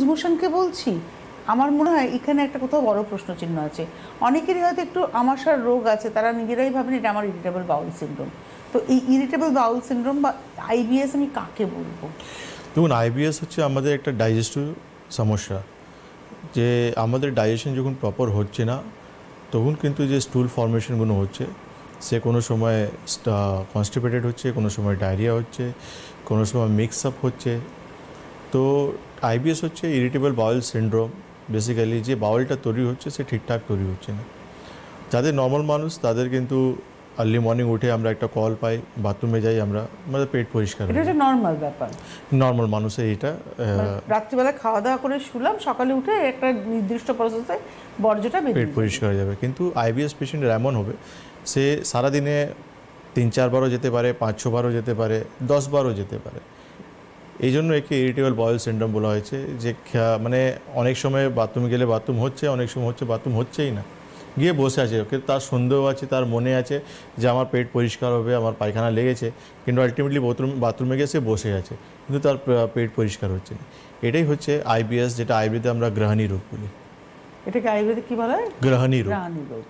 মোশনকে বলছি? আমার মনে হয় এখানে একটা কোথাও বড় প্রশ্নচিহ্ন আছে। অনেকেরই হয়তো একটু আমাশার রোগ আছে, তারা নিজেরাই ভাবেন এটা আমার ইরিটেবল বাউল সিনড্রোম। তো এই ইরিটেবল বাউল সিনড্রোম বা আইবিএস আমি কাকে বলবো? দেখুন, আইবিএস হচ্ছে আমাদের একটা ডাইজেস্টিভ সমস্যা। যে আমাদের ডাইজেশন যখন প্রপার হচ্ছে না, তখন কিন্তু যে স্টুল ফর্মেশনগুলো হচ্ছে, সে কোনো সময় কনস্টিপেটেড হচ্ছে, কোনো সময় ডায়রিয়া হচ্ছে, কোনো সময় মিক্স আপ হচ্ছে। তো আইবিএস হচ্ছে ইরিটেবল বাউল সিনড্রোম। বেসিক্যালি যে বাউলটা তৈরি হচ্ছে সে ঠিকঠাক তৈরি হচ্ছে না। যাদের নর্মাল মানুষ তাদের কিন্তু আর্লি মর্নিং উঠে আমরা একটা কল পাই, বাথরুমে যাই আমরা, আমাদের পেট পরিষ্কার এটা হচ্ছে নর্মাল ব্যাপার। নর্মাল মানুষের এটা রাত্রিবেলা খাওয়া দাওয়া করে শুলাম, সকালে উঠে একটা নির্দিষ্ট প্রসেসে বর্জ্যটা পেট পরিষ্কার হয়ে যাবে। কিন্তু আইবিএস পেশেন্টের এমন হবে, সে সারাদিনে 3-4 বারও যেতে পারে, 5-6 বারও যেতে পারে, 10 বারও যেতে পারে। এই জন্য একে ইরিটেবল বাউল সিনড্রোম বলা হয়েছে। যে মানে অনেক সময় বাথরুমে গেলে বাথরুম হচ্ছে, অনেক সময় হচ্ছে বাথরুম হচ্ছেই না, গিয়ে বসে আছে। কিন্তু তার সন্দেহ আছে, তার মনে আছে যে আমার পেট পরিষ্কার হবে, আমার পায়খানা লেগেছে, কিন্তু আলটিমেটলি বাথরুমে গিয়ে সে বসে আছে, কিন্তু তার পেট পরিষ্কার হচ্ছে না। এটাই হচ্ছে আইবিএস, যেটা আইবিএতে আমরা গ্রহণী রোগ বলি। এটাকে আয়ুর্বেদে কি বলা হয়? গ্রহণী রোগ। গ্রহণী রোগ।